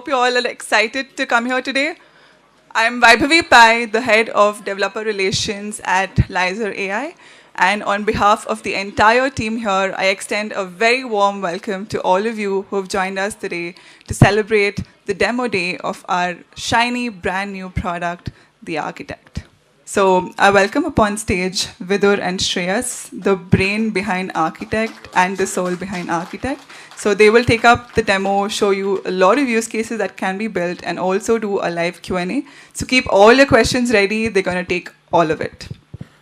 hope you all are excited to come here today. I'm Vaibhavi Pai, the head of developer relations at Lyzr AI. And on behalf of the entire team here, I extend a very warm welcome to all of you who have joined us today to celebrate the demo day of our shiny, brand new product, the Architect. So I welcome upon stage Vidur and Shreyas, the brain behind Architect and the soul behind Architect. So they will take up the demo, show you a lot of use cases that can be built, and also do a live Q&A. So keep all your questions ready. They're going to take all of it.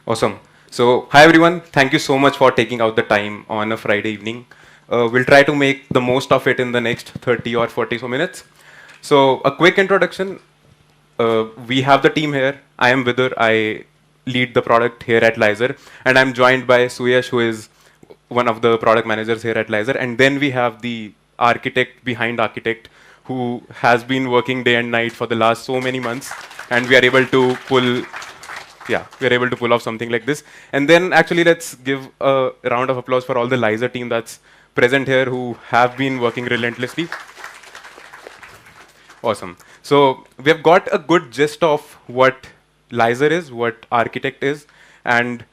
Awesome. So hi everyone. Thank you so much for taking out the time on a Friday evening. We'll try to make the most of it in the next 30 or 40 so minutes. So a quick introduction. We have the team here. I am Vidur. I lead the product here at Lyzr, and I'm joined by Suyash, who is one of the product managers here at Lyzr. And then we have the architect behind Architect, who has been working day and night for the last so many months, and we are able to pull off something like this. And then actually let's give a round of applause for all the Lyzr team that's present here, who have been working relentlessly. Awesome. So we have got a good gist of what Lyzr is, what Architect is, and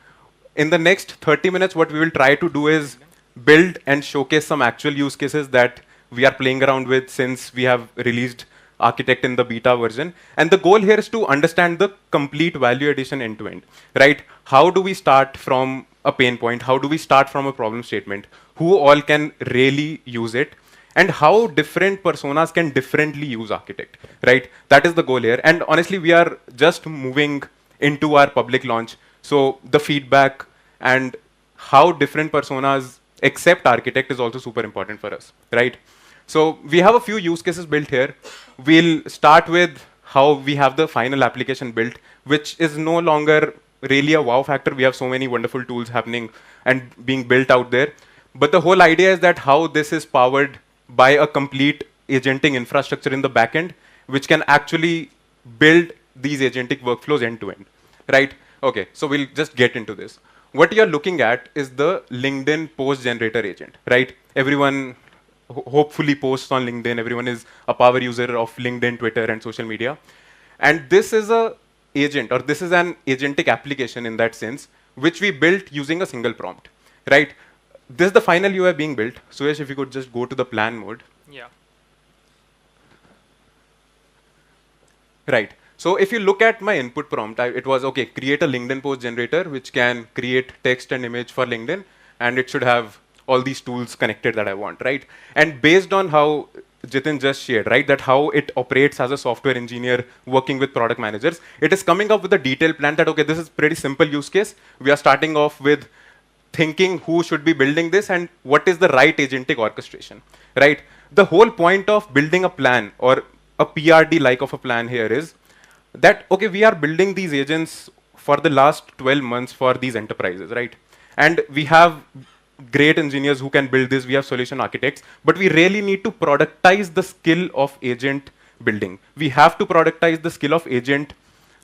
in the next 30 minutes, what we will try to do is build and showcase some actual use cases that we are playing around with since we have released Architect in the beta version. And the goal here is to understand the complete value addition end to end, right? How do we start from a pain point? How do we start from a problem statement? Who all can really use it? And how different personas can differently use Architect, right? That is the goal here. And honestly, we are just moving into our public launch. So the feedback and how different personas accept Architect is also super important for us, right? So we have a few use cases built here. We'll start with how we have the final application built, which is no longer really a wow factor. We have so many wonderful tools happening and being built out there. But the whole idea is that how this is powered by a complete agentic infrastructure in the backend, which can actually build these agentic workflows end to end, right? Okay, so we'll just get into this. What you're looking at is the LinkedIn post generator agent, right? Everyone hopefully posts on LinkedIn. Everyone is a power user of LinkedIn, Twitter, and social media. And this is a agent, or this is an agentic application in that sense, which we built using a single prompt, right? This is the final UI being built. Suyash, if you could just go to the plan mode. Yeah. Right. So if you look at my input prompt, it was, okay, create a LinkedIn post generator, which can create text and image for LinkedIn, and it should have all these tools connected that I want, right? And based on how Jitin just shared, right, that how it operates as a software engineer working with product managers, it is coming up with a detailed plan that, okay, this is pretty simple use case. We are starting off with thinking who should be building this and what is the right agentic orchestration, right? The whole point of building a plan or a PRD like of a plan here is that, okay, we are building these agents for the last 12 months for these enterprises, right? And we have great engineers who can build this. We have solution architects, but we really need to productize the skill of agent building. We have to productize the skill of agent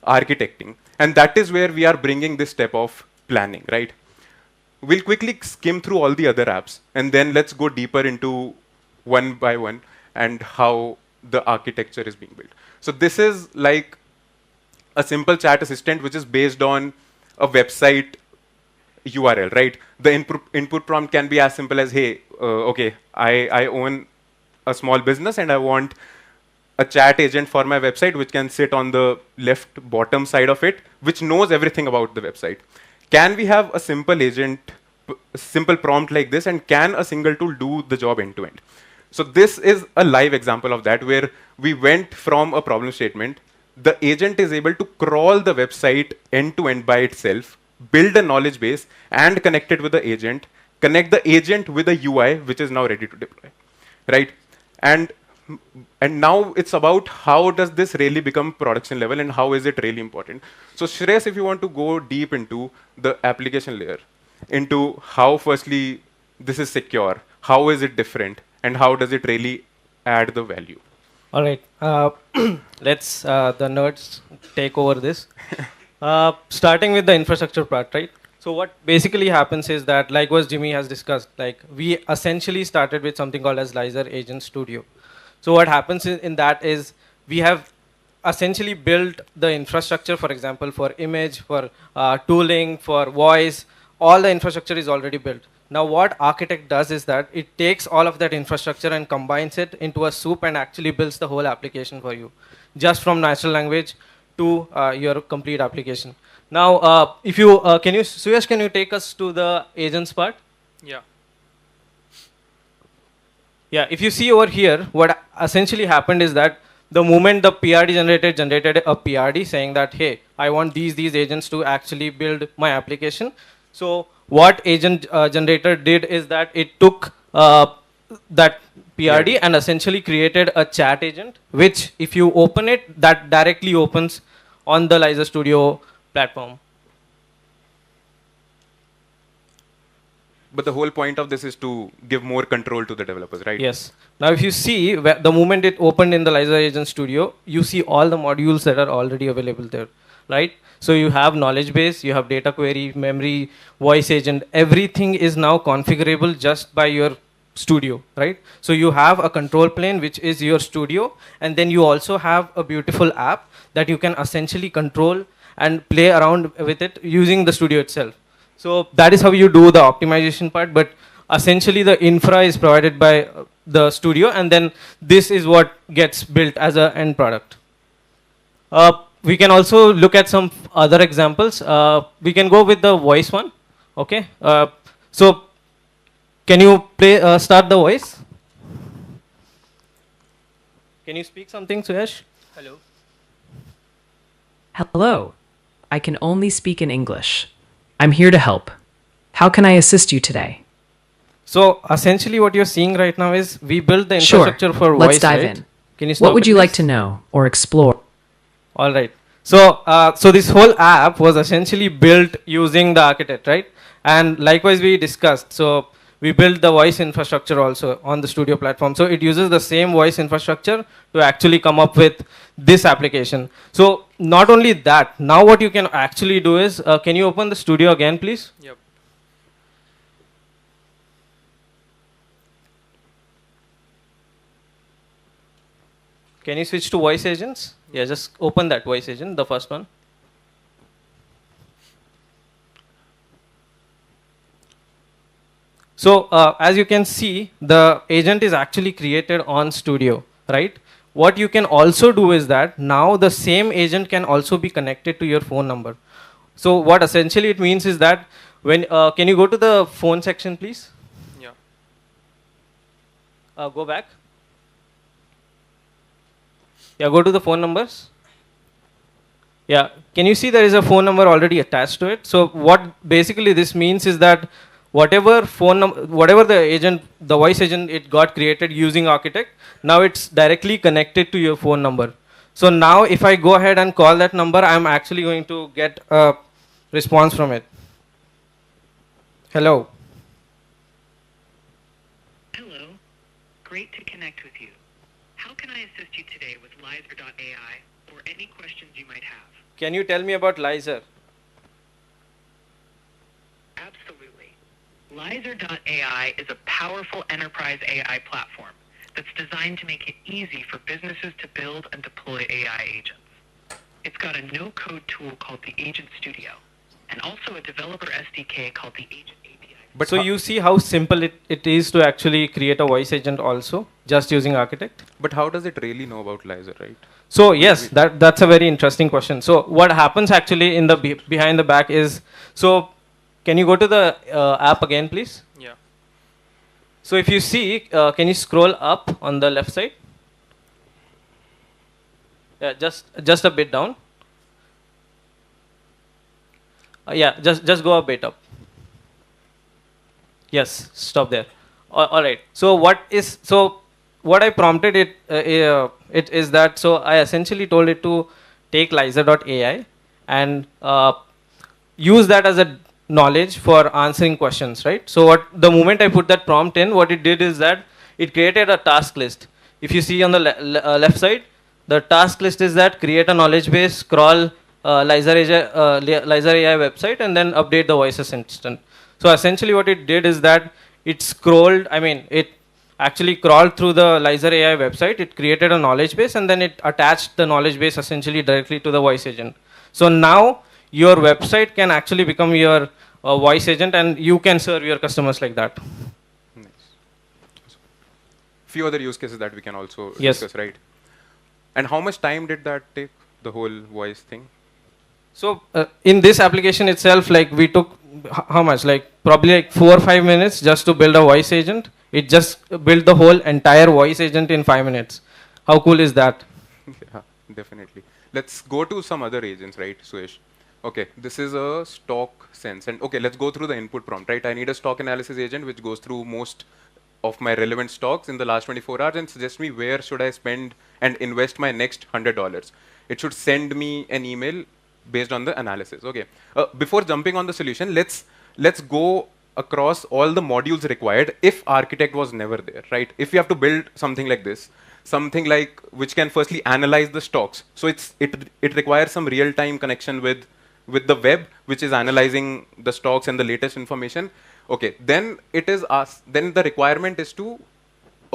architecting. And that is where we are bringing this step of planning, right? We'll quickly skim through all the other apps, and then let's go deeper into one by one and how the architecture is being built. So this is like a simple chat assistant, which is based on a website URL, right? The input prompt can be as simple as, hey, okay, I own a small business and I want a chat agent for my website, which can sit on the left bottom side of it, which knows everything about the website. Can we have a simple agent, simple prompt like this, and can a single tool do the job end to end? So this is a live example of that, where we went from a problem statement. The agent is able to crawl the website end to end by itself, build a knowledge base, and connect it with the agent, connect the agent with a UI, which is now ready to deploy, right? And now it's about how does this really become production level and how is it really important. So Shreyas, if you want to go deep into the application layer, into how firstly this is secure, how is it different, and how does it really add the value. All right. Let's the nerds take over this. Starting with the infrastructure part, right? So what basically happens is that, like what Jimmy has discussed, like we essentially started with something called as Lyzr Agent Studio. So what happens in that is we have essentially built the infrastructure, for example, for image, for tooling, for voice, all the infrastructure is already built. Now what Architect does is that it takes all of that infrastructure and combines it into a soup and actually builds the whole application for you, just from natural language to your complete application. Now, if you, Suyash, can you take us to the agents part? Yeah. Yeah, if you see over here, what essentially happened is that the moment the PRD generated a PRD saying that, hey, I want these agents to actually build my application. So what agent generator did is that it took that PRD and essentially created a chat agent, which if you open it, that directly opens on the Lyzr Studio platform. But the whole point of this is to give more control to the developers, right? Yes. Now, if you see, the moment it opened in the Lyzr Agent Studio, you see all the modules that are already available there, right? So you have knowledge base, you have data query, memory, voice agent, everything is now configurable just by your studio, right? So you have a control plane, which is your studio, and then you also have a beautiful app that you can essentially control and play around with it using the studio itself. So that is how you do the optimization part, but essentially the infra is provided by the studio, and then this is what gets built as an end product. We can also look at some other examples. We can go with the voice one, okay? So can you start the voice? Can you speak something, Suyash? Hello. Hello. I can only speak in English. I'm here to help. How can I assist you today? So essentially what you're seeing right now is we built the Sure. infrastructure for voice, Let's dive right? in. Can you stop What would it, you like please? to know or explore? All right. So, so this whole app was essentially built using the architect, right? And likewise we discussed. So we built the voice infrastructure also on the studio platform. So it uses the same voice infrastructure to actually come up with this application. So not only that, now what you can actually do is, can you open the studio again, please? Yep. Can you switch to voice agents? Yeah, just open that voice agent, the first one. So as you can see, the agent is actually created on Studio, right? What you can also do is that now the same agent can also be connected to your phone number. So what essentially it means is that when, can you go to the phone section, please? Yeah. Go back. Yeah, go to the phone numbers. Yeah, can you see there is a phone number already attached to it? So what basically this means is that whatever phone number, whatever the agent, the voice agent, it got created using Architect, now it's directly connected to your phone number. So now if I go ahead and call that number, I'm actually going to get a response from it. Hello. Hello. Great to connect with you. How can I assist you today with Lyzr.ai or any questions you might have? Can you tell me about Lyzr? Absolutely. Lyzr.ai is a powerful enterprise AI platform that's designed to make it easy for businesses to build and deploy AI agents. It's got a no-code tool called the Agent Studio and also a developer SDK called the Agent API. But so you see how simple it is to actually create a voice agent also, just using Architect? But how does it really know about Lyzr, right? So yes, that's a very interesting question. So what happens actually in the behind the back is, so can you go to the app again, please? Yeah. So if you see, can you scroll up on the left side? Yeah, just a bit down. Yeah, just go a bit up. Yes, stop there. All right. So what I prompted it is that, so I essentially told it to take Lyzr.ai and use that as a knowledge for answering questions, right? So the moment I put that prompt in, what it did is that it created a task list. If you see on the left side, the task list is that create a knowledge base, crawl Lyzr AI website, and then update the voice assistant. So essentially what it did is that it scrolled, I mean, it actually crawled through the Lyzr AI website. It created a knowledge base, and then it attached the knowledge base essentially directly to the voice agent. So now your website can actually become your voice agent, and you can serve your customers like that. Nice. Few other use cases that we can also Yes. discuss, right? And how much time did that take, the whole voice thing? So in this application itself, like we took how much? Like probably like 4 or 5 minutes just to build a voice agent. It just built the whole entire voice agent in 5 minutes. How cool is that? Yeah, definitely. Let's go to some other agents, right, Suesh? Okay, this is a stock sense. And okay, let's go through the input prompt, right? I need a stock analysis agent which goes through most of my relevant stocks in the last 24 hours and suggest me where should I spend and invest my next $100. It should send me an email based on the analysis. Okay. Before jumping on the solution, let's go across all the modules required if architect was never there, right? If you have to build something like this, something like which can firstly analyze the stocks. So it requires some real-time connection with the web, which is analyzing the stocks and the latest information. Okay, then it is us. Then the requirement is to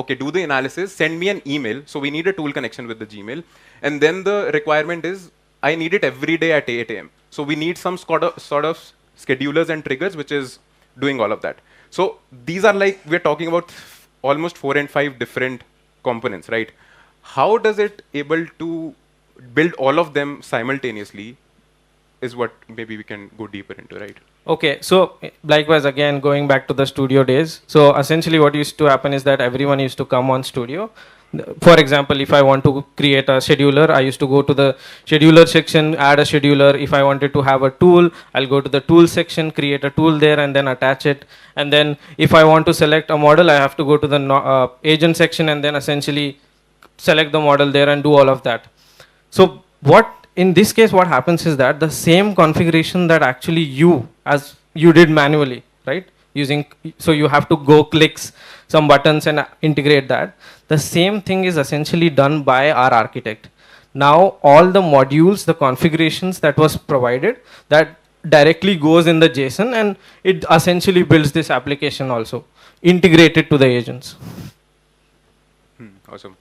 do the analysis, send me an email. So we need a tool connection with the Gmail. And then the requirement is I need it every day at 8 a.m. So we need some sort of schedulers and triggers, which is doing all of that. So these are like, we're talking about almost 4 and 5 different components, right? How does it able to build all of them simultaneously is what maybe we can go deeper into, right? Okay, so likewise, again, going back to the studio days. So essentially what used to happen is that everyone used to come on studio. For example, if I want to create a scheduler, I used to go to the scheduler section, add a scheduler. If I wanted to have a tool, I'll go to the tool section, create a tool there, and then attach it. And then if I want to select a model, I have to go to the agent section and then essentially select the model there and do all of that. So in this case, what happens is that the same configuration that actually you did manually, right? So you have to go clicks some buttons and integrate that. The same thing is essentially done by our architect. Now all the modules, the configurations that was provided, that directly goes in the JSON, and it essentially builds this application also integrated to the agents. Awesome.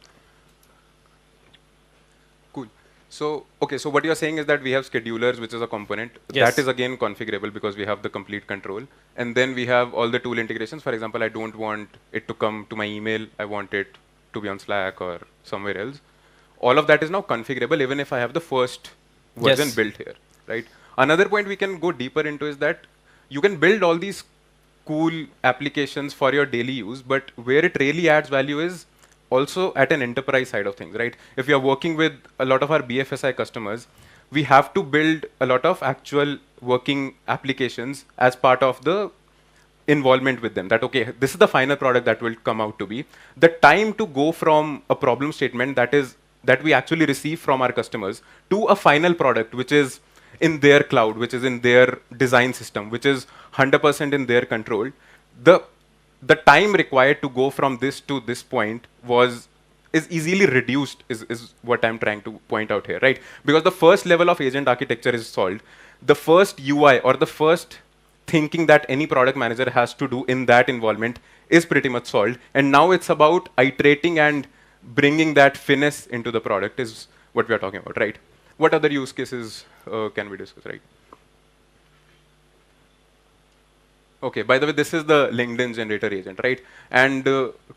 Cool. So, okay, so what you're saying is that we have schedulers, which is a component. Yes. That is again configurable because we have the complete control. And then we have all the tool integrations. For example, I don't want it to come to my email. I want it to be on Slack or somewhere else. All of that is now configurable even if I have the first version Yes. built here, right? Another point we can go deeper into is that you can build all these cool applications for your daily use, but where it really adds value is also at an enterprise side of things, right? If you're working with a lot of our BFSI customers, we have to build a lot of actual working applications as part of the involvement with them, that okay, this is the final product that will come out to be. The time to go from a problem statement that we actually receive from our customers to a final product which is in their cloud, which is in their design system, which is 100% in their control, the time required to go from this to this point is easily reduced, is what I'm trying to point out here, right? Because the first level of agent architecture is solved. The first UI or the first thinking that any product manager has to do in that involvement is pretty much solved. And now it's about iterating and bringing that finesse into the product is what we are talking about, right? What other use cases can we discuss, right? Okay, by the way, this is the LinkedIn generator agent, right? And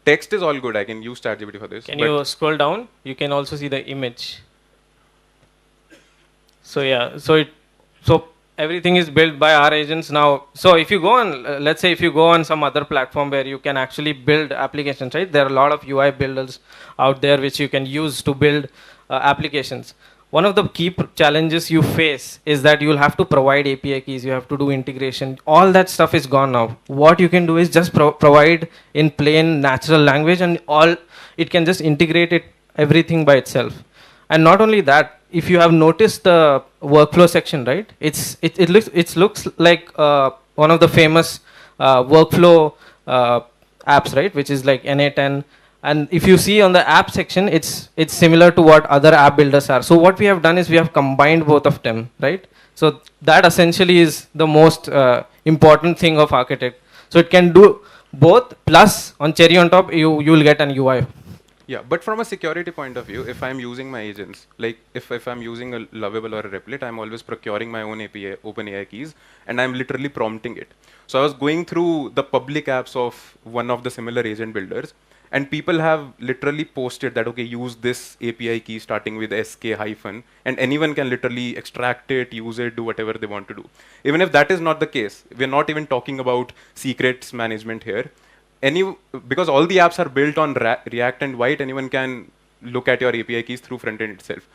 text is all good. I can use ChatGPT for this. Can you scroll down? You can also see the image. So yeah, so everything is built by our agents now. So if you go on, let's say if you go on some other platform where you can actually build applications, right? There are a lot of UI builders out there which you can use to build applications. One of the key challenges you face is that you'll have to provide API keys, you have to do integration. All that stuff is gone now. What you can do is just provide in plain natural language, and it can just integrate everything by itself. And not only that, if you have noticed the workflow section, right? It looks like one of the famous workflow apps, right? Which is like NA10. And if you see on the app section, it's similar to what other app builders are. So what we have done is we have combined both of them, right? So that essentially is the most important thing of architect. So it can do both plus on cherry on top, you will get an UI. Yeah, but from a security point of view, if I'm using my agents, like if I'm using a Lovable or a Replit, I'm always procuring my own API, OpenAI keys, and I'm literally prompting it. So I was going through the public apps of one of the similar agent builders, and people have literally posted that, okay, use this API key starting with SK hyphen, and anyone can literally extract it, use it, do whatever they want to do. Even if that is not the case, we're not even talking about secrets management here. Because all the apps are built on React and White, anyone can look at your API keys through frontend itself.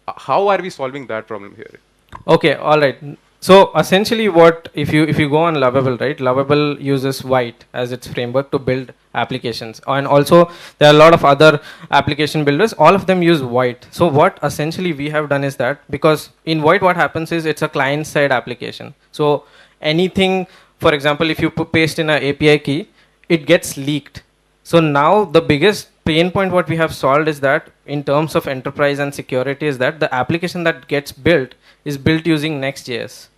How are we solving that problem here? Okay, all right. So essentially, what if you go on Lovable, right? Lovable uses White as its framework to build applications, and also there are a lot of other application builders. All of them use White. So what essentially we have done is that, because in White, what happens is it's a client-side application. So anything, for example, if you paste in an API key, it gets leaked. So now the biggest pain point what we have solved is that in terms of enterprise and security is that the application that gets built is built using Next.js.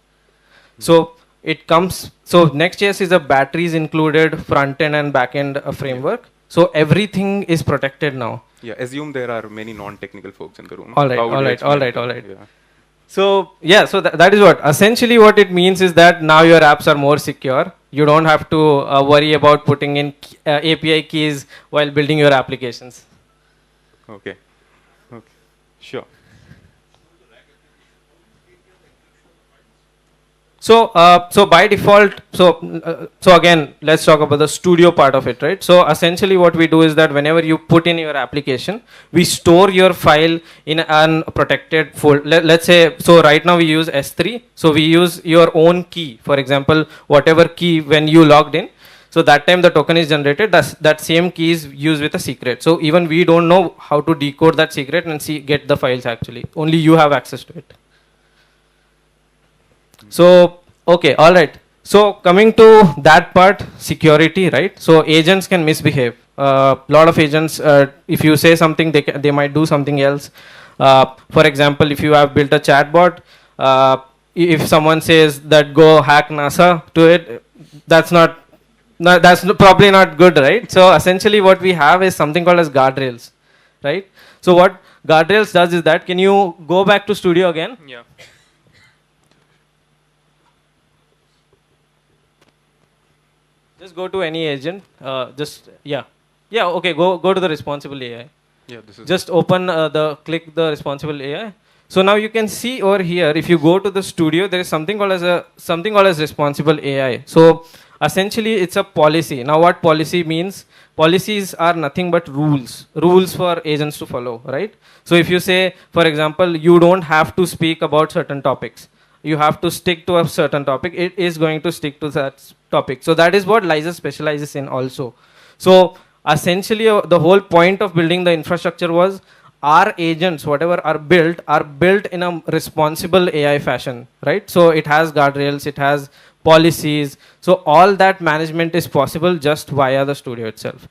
So it comes, so Next.js is a batteries included front end and back end framework. So everything is protected now. Yeah, assume there are many non-technical folks in the room. All right. Yeah. So yeah, so that is what essentially what it means is that now your apps are more secure. You don't have to worry about putting in API keys while building your applications. Okay. Sure. So by default, so again, let's talk about the studio part of it, right? So essentially what we do is that whenever you put in your application, we store your file in an protected folder. Let's say, so right now we use S3. So we use your own key. For example, whatever key when you logged in, so that time the token is generated, that same key is used with a secret. So even we don't know how to decode that secret and get the files actually. Only you have access to it. So, okay, all right. So coming to that part, security, right? So agents can misbehave. Lot of agents, if you say something, they might do something else. For example, if you have built a chatbot, if someone says that go hack NASA to it, that's probably not good, right? So essentially what we have is something called as guardrails, right? So what guardrails does is that, can you go back to studio again? Yeah. Just go to any agent. Okay. Go to the responsible AI. Yeah, this is Just open click the responsible AI. So now you can see over here. If you go to the studio, there is something called as responsible AI. So essentially, it's a policy. Now, what policy means? Policies are nothing but rules for agents to follow, right? So if you say, for example, you don't have to speak about certain topics. You have to stick to a certain topic. It is going to stick to that topic. So that is what Lyzr specializes in also. So essentially, the whole point of building the infrastructure was our agents, whatever are built in a responsible AI fashion, right? So it has guardrails, it has policies. So all that management is possible just via the studio itself.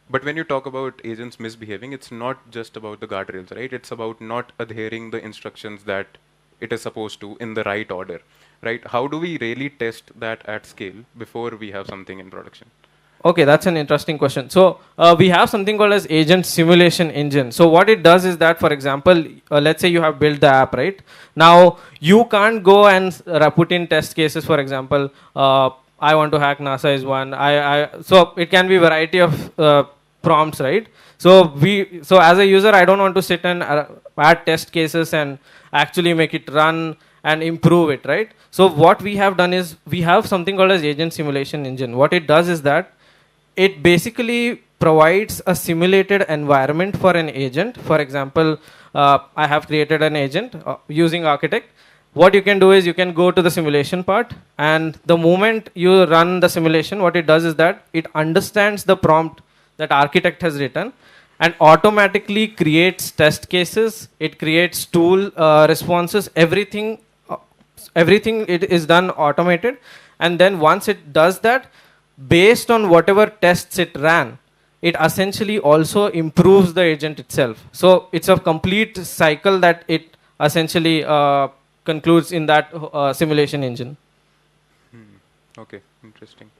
But when you talk about agents misbehaving, it's not just about the guardrails, right? It's about not adhering the instructions that it is supposed to in the right order, right? How do we really test that at scale before we have something in production? Okay, that's an interesting question. So we have something called as agent simulation engine. So what it does is that, for example, let's say you have built the app, right? Now you can't go and put in test cases. For example, I want to hack NASA is one. So it can be variety of prompts, right? So as a user, I don't want to sit and add test cases and actually make it run and improve it, right? So what we have done is we have something called as agent simulation engine. What it does is that it basically provides a simulated environment for an agent. For example, I have created an agent using Architect. What you can do is you can go to the simulation part, and the moment you run the simulation, what it does is that it understands the prompt that Architect has written and automatically creates test cases. It creates tool responses, everything it is done automated. And then once it does that, based on whatever tests it ran, it essentially also improves the agent itself. So it's a complete cycle that it essentially concludes in that simulation engine. Okay, interesting.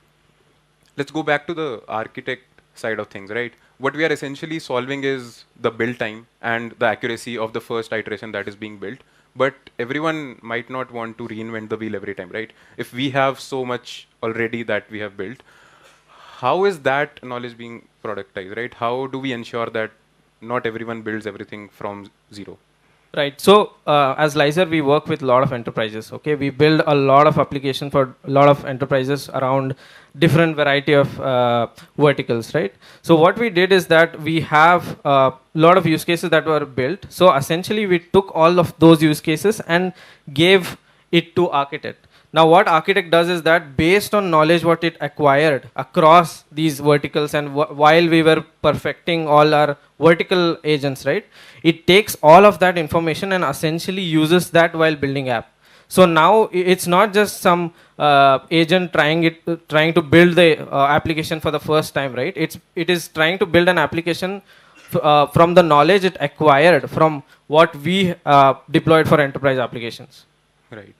let's go back to the architect side of things, right? What we are essentially solving is the build time and the accuracy of the first iteration that is being built. But everyone might not want to reinvent the wheel every time, right? If we have so much already that we have built, how is that knowledge being productized, right? How do we ensure that not everyone builds everything from zero? Right. So as Lyzr, we work with a lot of enterprises. Okay, we build a lot of applications for a lot of enterprises around different variety of verticals. Right. So what we did is that we have a lot of use cases that were built. So essentially, we took all of those use cases and gave it to architect. Now, what architect does is that based on knowledge what it acquired across these verticals, and while we were perfecting all our vertical agents, right, it takes all of that information and essentially uses that while building app. So now it's not just some agent trying to build the application for the first time, right? It is trying to build an application from the knowledge it acquired from what we deployed for enterprise applications. Right.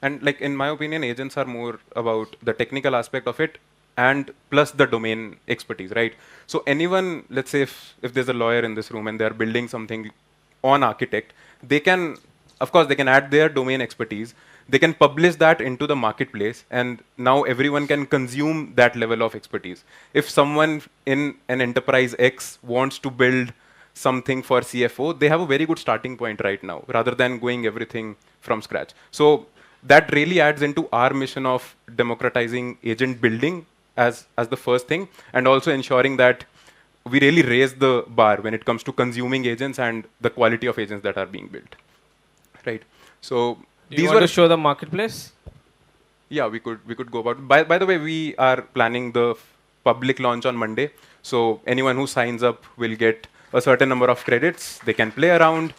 And like in my opinion, agents are more about the technical aspect of it and plus the domain expertise, right? So anyone, let's say if there's a lawyer in this room and they're building something on architect, they can, of course, they can add their domain expertise. They can publish that into the marketplace, and now everyone can consume that level of expertise. If someone in an enterprise X wants to build something for CFO, they have a very good starting point right now, rather than going everything from scratch. So that really adds into our mission of democratizing agent building as the first thing, and also ensuring that we really raise the bar when it comes to consuming agents and the quality of agents that are being built. Right. So Do you want to show the marketplace? Yeah, we could go about. By the way, we are planning the public launch on Monday. So anyone who signs up will get a certain number of credits. They can play around.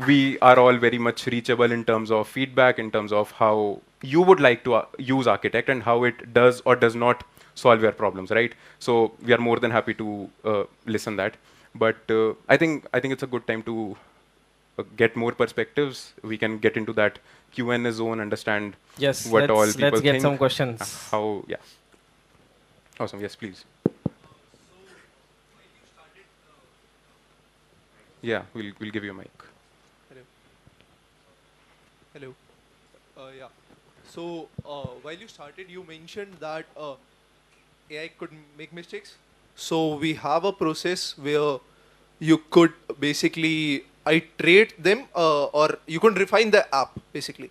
We are all very much reachable in terms of feedback, in terms of how you would like to use architect and how it does or does not solve your problems, right? So we are more than happy to listen that. But I think it's a good time to get more perspectives. We can get into that Q&A zone, understand what all people think. Let's get some questions. How, yeah. Awesome, yes, please. Yeah, we'll give you a mic. Hello. Yeah. So while you started, you mentioned that AI could make mistakes. So we have a process where you could basically iterate them, or you could refine the app basically.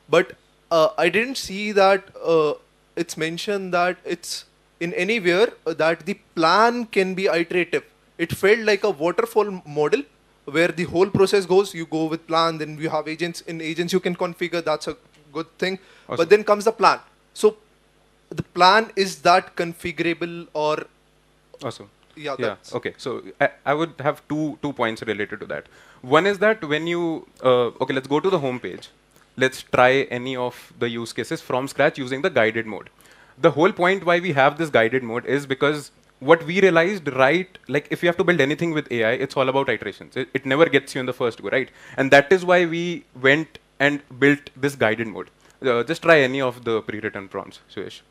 But I didn't see that it's mentioned that it's in anywhere that the plan can be iterative. It felt like a waterfall model where the whole process goes. You go with plan, then you have agents. In agents, you can configure. That's a good thing. Awesome. But then comes the plan. So the plan, is that configurable or? Awesome. Yeah. Okay. So I would have two points related to that. One is that when you okay, let's go to the home page. Let's try any of the use cases from scratch using the guided mode. The whole point why we have this guided mode is because what we realized, right, like if you have to build anything with AI, it's all about iterations. It never gets you in the first go, right? And that is why we went and built this guided mode. Just try any of the pre-written prompts, Suyesh,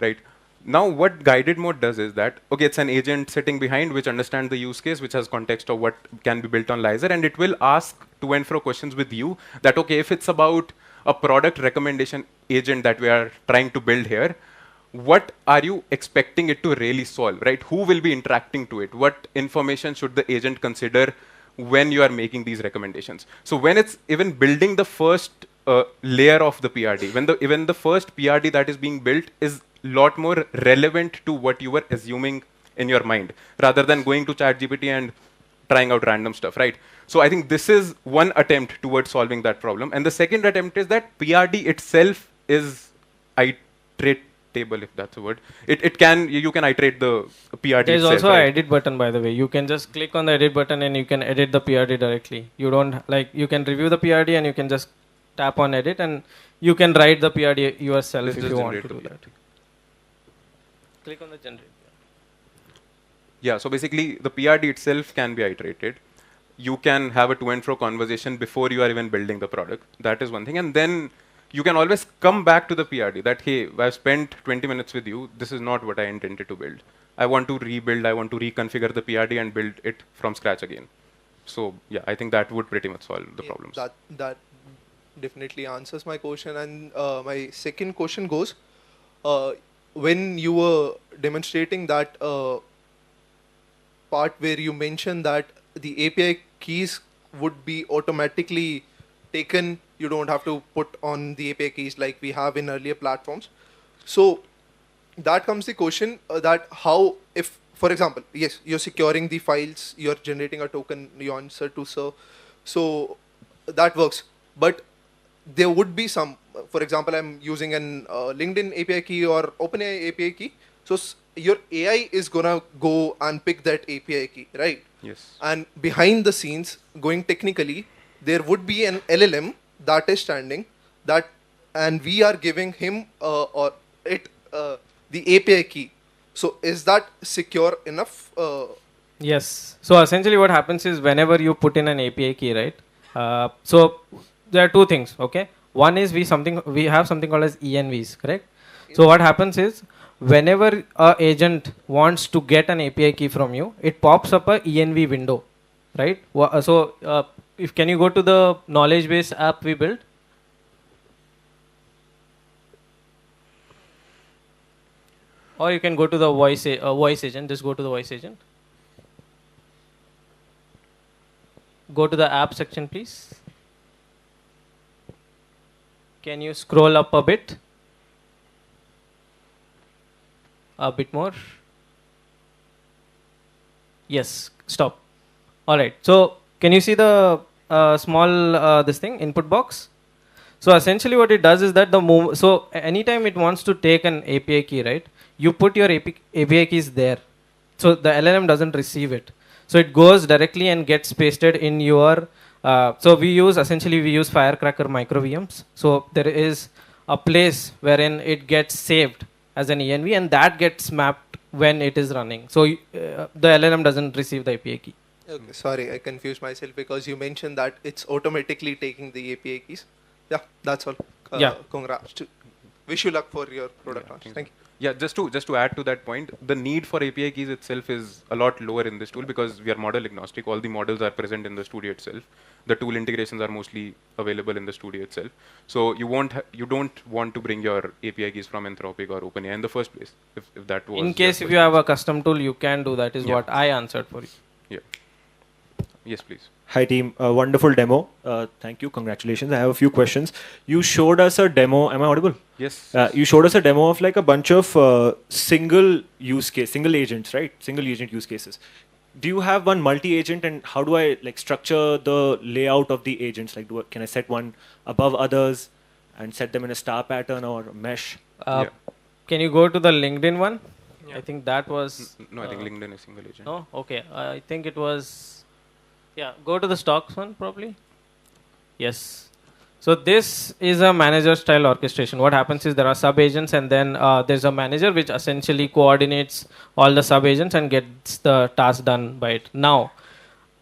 right? Now what guided mode does is that, okay, it's an agent sitting behind which understands the use case, which has context of what can be built on Lyzr, and it will ask to and fro questions with you that, okay, if it's about a product recommendation agent that we are trying to build here, what are you expecting it to really solve, right? Who will be interacting to it? What information should the agent consider when you are making these recommendations? So when it's even building the first layer of the PRD, when even the first PRD that is being built is a lot more relevant to what you were assuming in your mind, rather than going to ChatGPT and trying out random stuff, right? So I think this is one attempt towards solving that problem. And the second attempt is that PRD itself is iteratable, if that's a word. You can iterate the PRD. There's itself, also right? an edit button, by the way. You can just click on the edit button and you can edit the PRD directly. You don't you can review the PRD and you can just tap on edit and you can write the PRD yourself if you want to do that. Click on the generate. Yeah, so basically the PRD itself can be iterated. You can have a to and fro conversation before you are even building the product. That is one thing. And then you can always come back to the PRD that, hey, I've spent 20 minutes with you. This is not what I intended to build. I want to rebuild, I want to reconfigure the PRD and build it from scratch again. So yeah, I think that would pretty much solve the problems. That definitely answers my question. And my second question goes, when you were demonstrating that part where you mentioned that the API keys would be automatically taken, you don't have to put on the API keys like we have in earlier platforms. So that comes the question that how, if, for example, yes, you're securing the files, you're generating a token, you answer to serve. So that works. But there would be some, for example, I'm using an LinkedIn API key or OpenAI API key. So your AI is going to go and pick that API key, right? Yes. And behind the scenes, going technically, there would be an LLM that is standing that, and we are giving him or it the API key. So is that secure enough? Yes. So essentially what happens is whenever you put in an API key, right? So there are two things, okay? One is we have something called as ENVs, correct? So what happens is whenever a agent wants to get an API key from you, it pops up a ENV window, right? So if can you go to the knowledge base app we built? Or you can go to the voice agent. Just go to the voice agent. Go to the app section, please. Can you scroll up a bit? A bit more. Yes, stop. All right. So can you see the small this thing input box? So essentially what it does is that so anytime it wants to take an API key, right? You put your API keys there. So the LLM doesn't receive it. So it goes directly and gets pasted in your, so we use Firecracker micro VMs. So there is a place wherein it gets saved as an ENV and that gets mapped when it is running. So the LLM doesn't receive the API key. Okay, sorry, I confused myself because you mentioned that it's automatically taking the API keys. Yeah, that's all. Yeah. Congrats. Wish you luck for your product launch. Thank you. Yeah, just to add to that point, the need for API keys itself is a lot lower in this tool because we are model agnostic. All the models are present in the studio itself. The tool integrations are mostly available in the studio itself. So you don't want to bring your API keys from Anthropic or OpenAI in the first place. If that was in case if you have a custom tool, you can do that. Is what I answered for you. Yeah. Yes, please. Hi team, wonderful demo. Thank you, congratulations. I have a few questions. You showed us a demo. Am I audible? Yes. You showed us a demo of like a bunch of single agents, right? Single agent use cases. Do you have one multi-agent, and how do I like structure the layout of the agents? Like, can I set one above others and set them in a star pattern or a mesh? Can you go to the LinkedIn one? Yeah. I think that was. No, I think LinkedIn is single agent. No, okay. I think it was. Yeah, go to the stocks one probably. Yes. So this is a manager style orchestration. What happens is there are sub agents and then there's a manager which essentially coordinates all the sub agents and gets the task done by it. Now,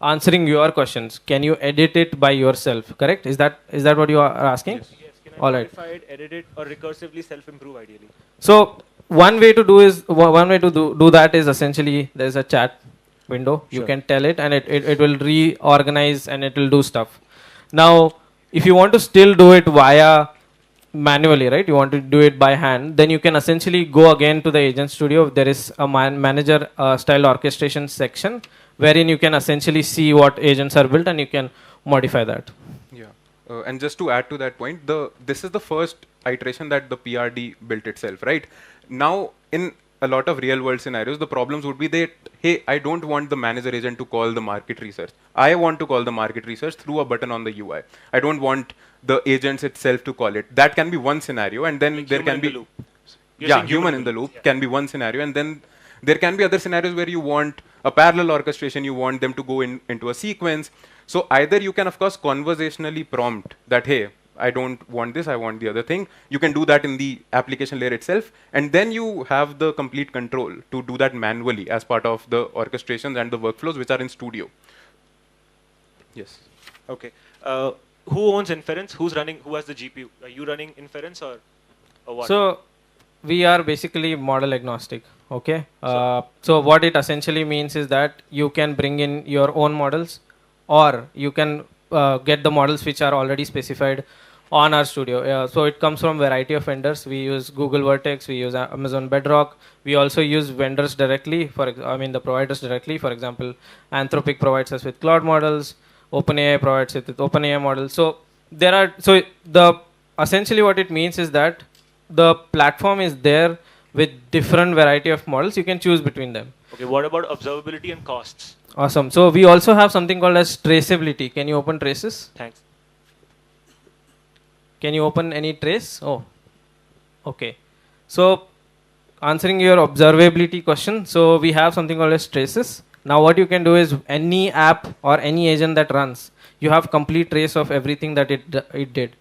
answering your questions, can you edit it by yourself? Correct? Is that what you are asking? Yes. Can I all right. modify it, edit it, or recursively self-improve ideally? So one way to do that is essentially there's a chat window. Sure. You can tell it and it will reorganize and it will do stuff. Now, if you want to still do it via manually, right? You want to do it by hand, then you can essentially go again to the Agent Studio. There is a manager style orchestration section wherein you can essentially see what agents are built and you can modify that. Yeah. And just to add to that point, this is the first iteration that the PRD built itself, right? Now, in a lot of real world scenarios, the problems would be that, hey, I don't want the manager agent to call the market research. I want to call the market research through a button on the UI. I don't want the agents itself to call it. That can be one scenario, and then like there can be human in the loop can be one scenario, and then there can be other scenarios where you want a parallel orchestration, you want them to go into a sequence. So either you can of course conversationally prompt that, hey, I don't want this, I want the other thing. You can do that in the application layer itself, and then you have the complete control to do that manually as part of the orchestrations and the workflows which are in Studio. Yes. Okay. who owns inference? Who has the GPU? Are you running inference or what? So we are basically model agnostic. Okay. So what it essentially means is that you can bring in your own models, or you can get the models which are already specified on our studio. So it comes from variety of vendors. We use Google Vertex, we use Amazon Bedrock. We also use vendors directly. The providers directly. For example, Anthropic provides us with cloud models. OpenAI provides it with OpenAI models. So essentially what it means is that the platform is there with different variety of models. You can choose between them. Okay. What about observability and costs? Awesome. So we also have something called as traceability. Can you open traces? Thanks. Can you open any trace? Oh, okay. So answering your observability question, so we have something called as traces. Now what you can do is any app or any agent that runs, you have complete trace of everything that it did.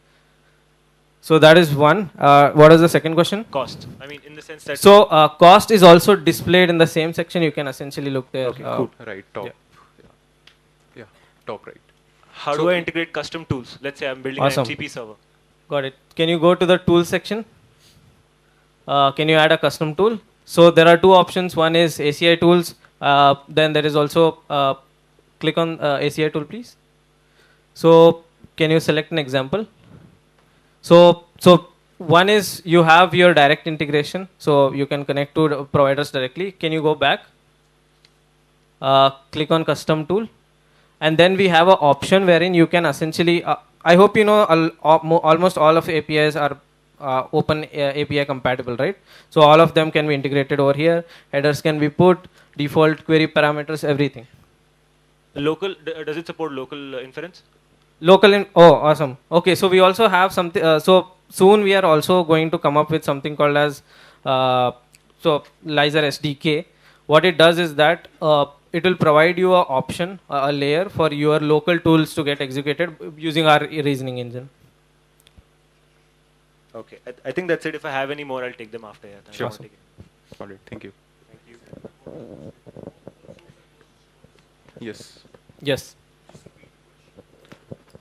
So that is one. What is the second question? Cost. I mean, in the sense that. So cost is also displayed in the same section. You can essentially look there. Okay, cool. Right, top. Yeah, top right. How do I integrate custom tools? Let's say I'm building an MCP server. Got it. Can you go to the tool section? Can you add a custom tool? So there are two options. One is ACI tools. Then there is also click on ACI tool, please. So can you select an example? So one is you have your direct integration. So you can connect to the providers directly. Can you go back? Click on custom tool. And then we have an option wherein you can essentially, I hope you know almost all of APIs are open API compatible, right? So all of them can be integrated over here. Headers can be put, default query parameters, everything. Local, does it support local inference? Oh, awesome. Okay, so we also have something, so soon we are also going to come up with something called as, Lyzr SDK. What it does is that it will provide you an option, a layer for your local tools to get executed using our reasoning engine. Okay, I think that's it. If I have any more, I'll take them after. Yeah, sure. Awesome. All right, thank you. Thank you. Yes. Yes.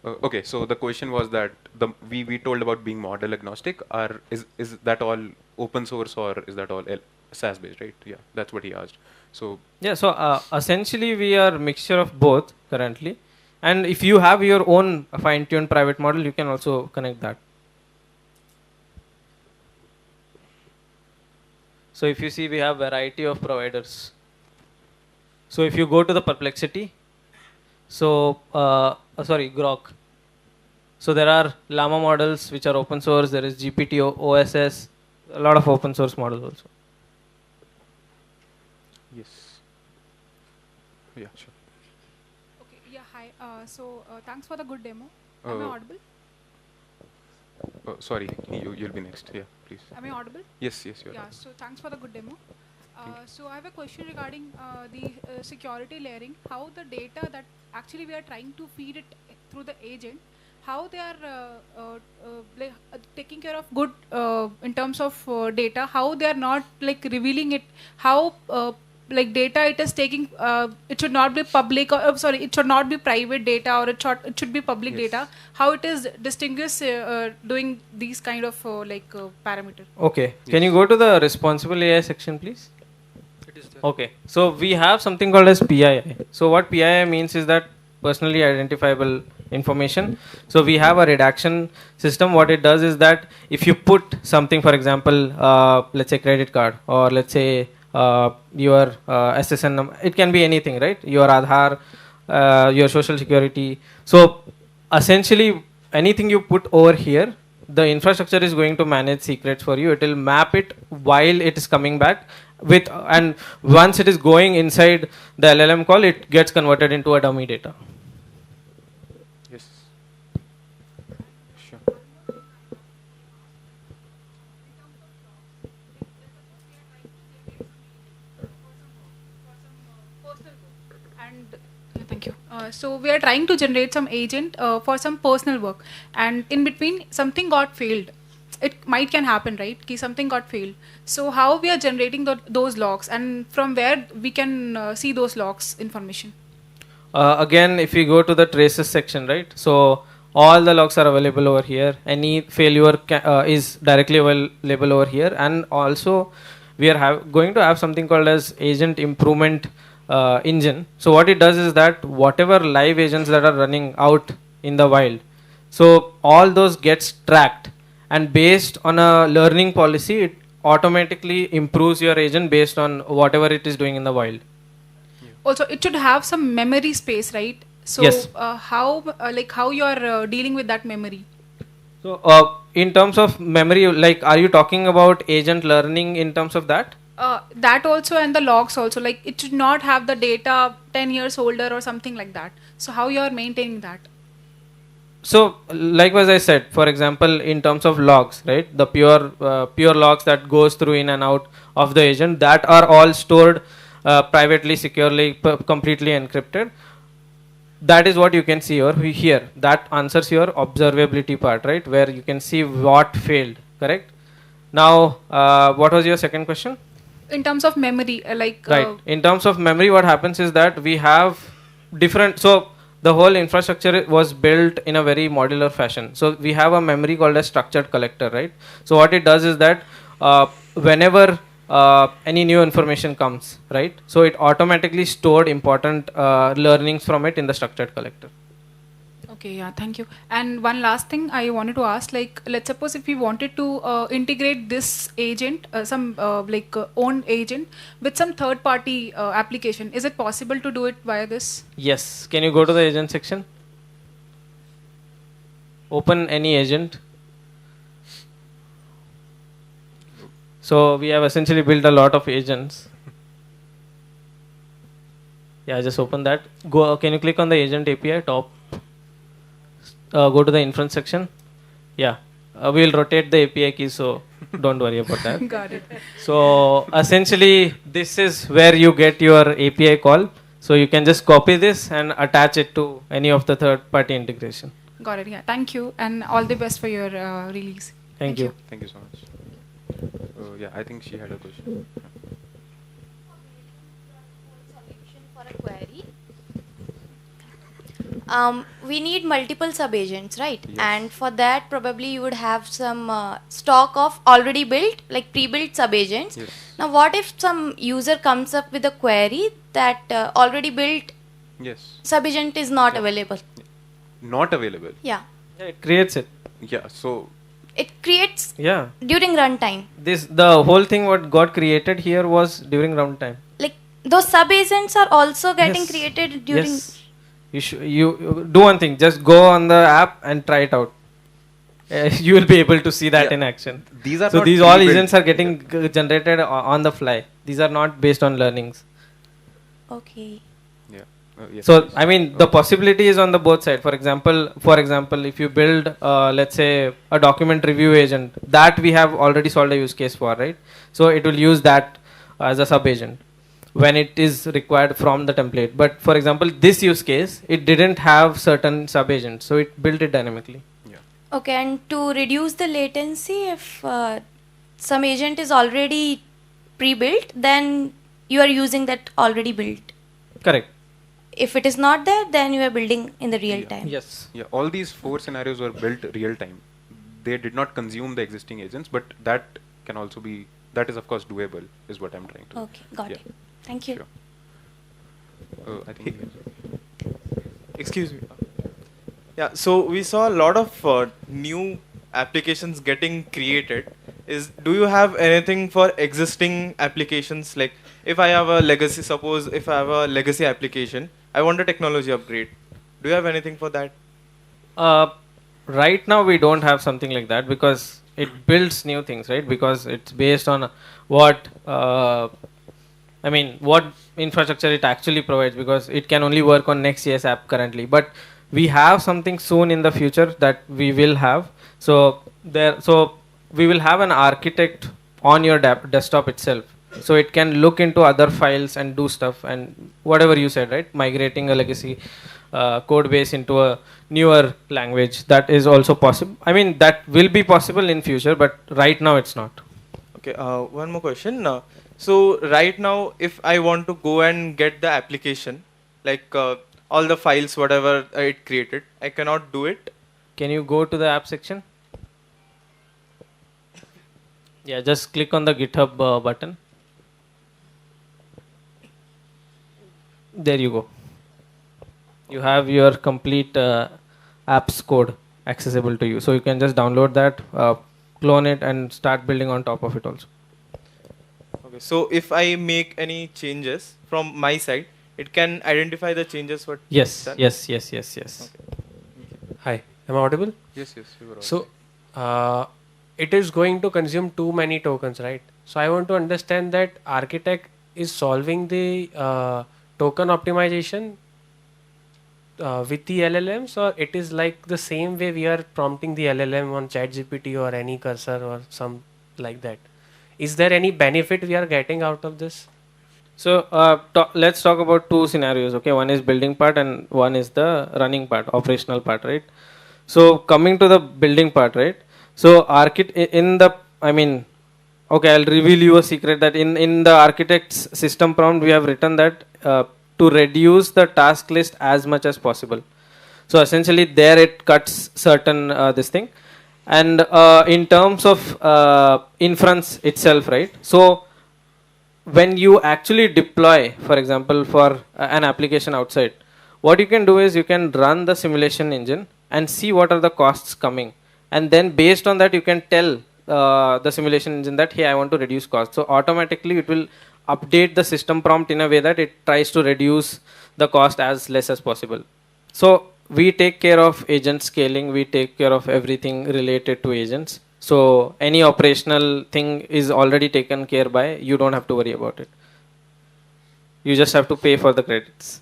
Okay, so the question was that we told about being model agnostic. Is that all open source or is that all SaaS based, right? Yeah, that's what he asked. So yeah, so essentially we are a mixture of both currently, and if you have your own fine-tuned private model, you can also connect that. So if you see, we have variety of providers. So if you go to the Perplexity, so Grok. So there are Llama models which are open source. There is GPT, OSS, a lot of open source models also. Yes. Yeah, sure. Okay. Yeah. Hi. Thanks for the good demo. Am I audible? Sorry, you'll be next. Yeah, please. Am I audible? Yes, you're Yeah. audible. So thanks for the good demo. So I have a question regarding the security layering. How the data that actually we are trying to feed it through the agent, how they are taking care of good in terms of data, how they are not like revealing it, how data it is taking, it should not be public, or it should not be private data, or it should be public data, how it is distinguished doing these kind of parameter. Okay, can you go to the responsible AI section, please? It is there. Okay, so we have something called as PII. So what PII means is that personally identifiable information. So we have a redaction system. What it does is that if you put something, for example, let's say credit card, or let's say your SSN number, it can be anything, right? Your Aadhaar, your social security. So essentially anything you put over here, the infrastructure is going to manage secrets for you. It will map it while it is coming back with, and once it is going inside the LLM call, it gets converted into a dummy data. Yes. Sure. Thank you. So we are trying to generate some agent for some personal work, and in between something got failed. It can happen, right? Ki something got failed. So how we are generating those logs, and from where we can see those logs information? Again, if we go to the traces section, right? So all the logs are available over here. Any failure is directly available over here. And also, we are going to have something called as agent improvement engine. So what it does is that whatever live agents that are running out in the wild, so all those gets tracked, and based on a learning policy, it automatically improves your agent based on whatever it is doing in the wild. Also, it should have some memory space, right? So Yes. how you are dealing with that memory? So in terms of memory, like, are you talking about agent learning in terms of that? That also, and the logs also, like it should not have the data 10 years older or something like that. So how you are maintaining that? So likewise I said, for example, in terms of logs, right, the pure logs that goes through in and out of the agent, that are all stored privately, securely, completely encrypted. That is what you can see over here. That answers your observability part, right, where you can see what failed, correct? Now what was your second question? In terms of memory, Right. In terms of memory, what happens is that we have different, so the whole infrastructure was built in a very modular fashion. So we have a memory called a structured collector, right? So what it does is that whenever any new information comes, right, so it automatically stored important learnings from it in the structured collector. Okay, yeah, thank you. And one last thing I wanted to ask, like, let's suppose if we wanted to integrate this agent, own agent with some third-party application, is it possible to do it via this? Yes. Can you go to the agent section? Open any agent. So we have essentially built a lot of agents. Yeah, just open that. Go. Can you click on the agent API top? Go to the inference section. Yeah, we'll rotate the API key, so don't worry about that. Got it. So essentially, this is where you get your API call. So you can just copy this and attach it to any of the third-party integration. Got it. Yeah, thank you, and all the best for your release. Thank you. Thank you so much. Yeah, I think she had a question. Solution for a query. We need multiple sub-agents, right? Yes. And for that, probably you would have some stock of already built, like pre-built sub-agents. Yes. Now, what if some user comes up with a query that already built Yes. sub-agent is not Yeah. available? Not available. Yeah. Yeah, it creates it. Yeah. So It creates Yeah. during runtime. The whole thing what got created here was during runtime. Like those sub-agents are also getting Yes. created during. Yes. You do one thing. Just go on the app and try it out. You will be able to see that Yeah. in action. these are So not these all pre-built. agents are getting generated on the fly. These are not based on learnings. Okay. Yeah. Yes, So please. I mean, the possibility is on the both sides. For example, if you build, let's say, a document review agent, that we have already solved a use case for, right? So it will use that as a sub agent when it is required from the template. But for example, this use case, it didn't have certain sub agents, so it built it dynamically. Okay, and to reduce the latency, if some agent is already pre-built, then you are using that already built. Correct. If it is not there, then you are building in the real Yeah. time. Yes. Yeah, all these 4 scenarios were built real time. They did not consume the existing agents, but that can also be, that is of course doable, is what I'm trying to. Okay, got Yeah. it. Thank you. Sure. I think. Excuse me. Yeah, so we saw a lot of new applications getting created. Do you have anything for existing applications? Like if I have a legacy, suppose if I have a legacy application, I want a technology upgrade. Do you have anything for that? Right now we don't have something like that because it builds new things, right? Because it's based on what what infrastructure it actually provides, because it can only work on Next.js app currently. But we have something soon in the future that we will have. So we will have an architect on your desktop itself. So it can look into other files and do stuff, and whatever you said, right? Migrating a legacy code base into a newer language, that is also possible. I mean, that will be possible in future, but right now it's not. Okay, one more question. So right now, if I want to go and get the application, like all the files, whatever it created, I cannot do it Can you go to the app section? Yeah, just click on the GitHub button. There you go. You have your complete apps code accessible to you. So you can just download that, clone it, and start building on top of it also. Okay, so if I make any changes from my side, it can identify the changes what Yes, done? yes, yes, yes, yes. Okay. Hi, am I audible? Yes, yes, you were right. So, it is going to consume too many tokens, right? So I want to understand that architect is solving the token optimization with the LLMs, or it is like the same way we are prompting the LLM on ChatGPT or any cursor or some like that. Is there any benefit we are getting out of this? So let's talk about two scenarios. Okay, one is building part and one is the running part, operational part, right? So coming to the building part, right? So okay, I'll reveal you a secret that in the architect's system prompt, we have written that to reduce the task list as much as possible. So essentially there it cuts certain this thing. And in terms of inference itself, right? So when you actually deploy, for example, for an application outside, what you can do is you can run the simulation engine and see what are the costs coming. And then based on that, you can tell the simulation engine that, hey, I want to reduce costs. So automatically it will update the system prompt in a way that it tries to reduce the cost as less as possible. So we take care of agent scaling. We take care of everything related to agents. So any operational thing is already taken care by. You don't have to worry about it. You just have to pay for the credits.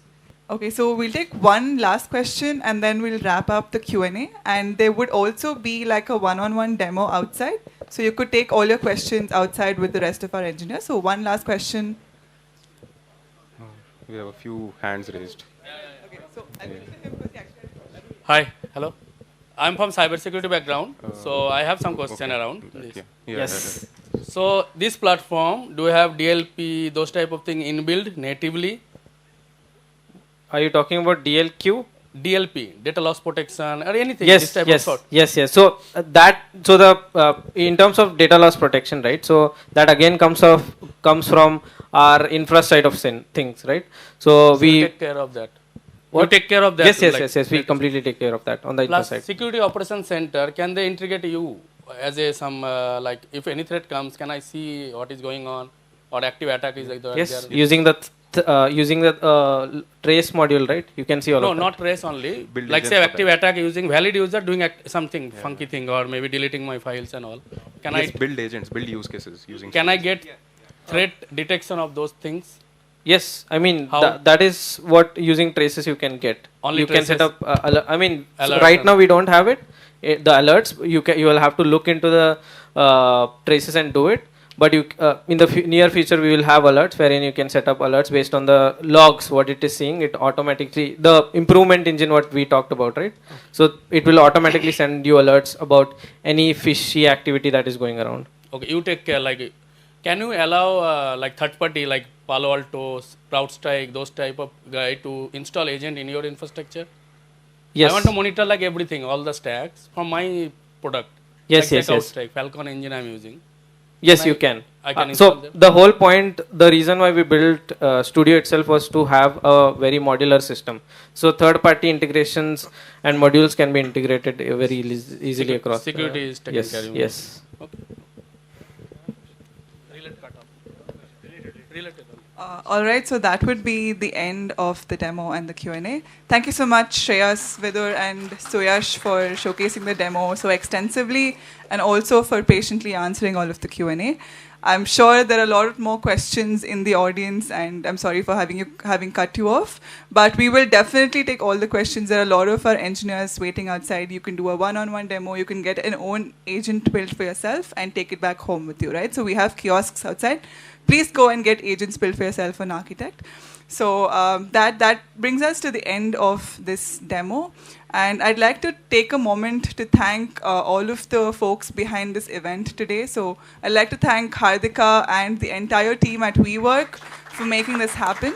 Okay, so we'll take one last question and then we'll wrap up the Q&A. And there would also be like a one-on-one demo outside. So you could take all your questions outside with the rest of our engineers. So one last question. We have a few hands raised. Okay, so I'll give it to him first, actually. Hi, hello. I'm from cybersecurity background, so I have some question around this. Okay. Yeah, Yes. So this platform, do you have DLP, those type of thing inbuilt natively? Are you talking about DLQ? DLP, data loss protection, or anything? Yes, this type yes, of sort. yes, yes. So in terms of data loss protection, right? So that again comes from our infra side of things, right? So You we take care of that. What? You take care of that. Yes. We completely take care of that on the infra Plus, side. security operations center, can they integrate you as like if any threat comes, can I see what is going on, or active attack is like that? Yes, using the trace module, right? You can see all of that. No, not trace only. Build Like agent say for active attack using valid user doing something funky thing, or maybe deleting my files and all. Can Yes, I build agents, build use cases using. can I get threat detection of those things? Yes, I mean How? that is what using traces you can get. Only you can set traces? up. Alerts Right and- now we don't have it. The alerts you will have to look into the traces and do it. But in the near future we will have alerts wherein you can set up alerts based on the logs what it is seeing. It automatically the improvement engine what we talked about, right? So it will automatically send you alerts about any fishy activity that is going around. Okay, you take care. Like, can you allow like third party like Palo Alto, CrowdStrike, those type of guy to install agent in your infrastructure? Yes. I want to monitor like everything, all the stacks from my product. Yes, like yes, yes. CrowdStrike, Falcon engine I'm using. Yes, you can. I can install So them? the whole point, the reason why we built Studio itself was to have a very modular system. So third-party integrations and modules can be integrated very easily across. Security is taken yes, care of. yes. Okay. Related. All right, so that would be the end of the demo and the Q&A. Thank you so much, Shreyas, Vidur, and Suyash for showcasing the demo so extensively and also for patiently answering all of the Q&A. I'm sure there are a lot more questions in the audience, and I'm sorry for having cut you off. But we will definitely take all the questions. There are a lot of our engineers waiting outside. You can do a one-on-one demo. You can get an own agent built for yourself and take it back home with you, right? So we have kiosks outside. Please go and get agents built for yourself on Architect. So that brings us to the end of this demo. And I'd like to take a moment to thank all of the folks behind this event today. So I'd like to thank Hardika and the entire team at WeWork for making this happen.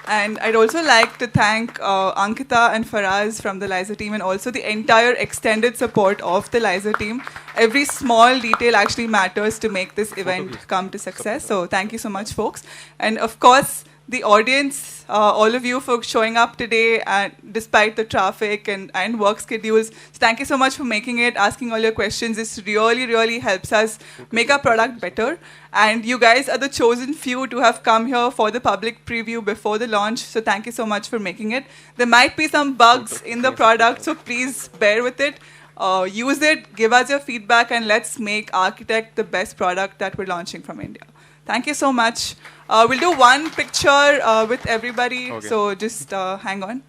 And I'd also like to thank Ankita and Faraz from the Lyzr team and also the entire extended support of the Lyzr team. Every small detail actually matters to make this event come to success. So thank you so much, folks. And of course, the audience, all of you for showing up today despite the traffic and work schedules. So thank you so much for making it, asking all your questions. This really, really helps us make our product better. And you guys are the chosen few to have come here for the public preview before the launch. So thank you so much for making it. There might be some bugs in the product, so please bear with it. Use it, give us your feedback, and let's make Architect the best product that we're launching from India. Thank you so much. We'll do one picture with everybody, so just hang on.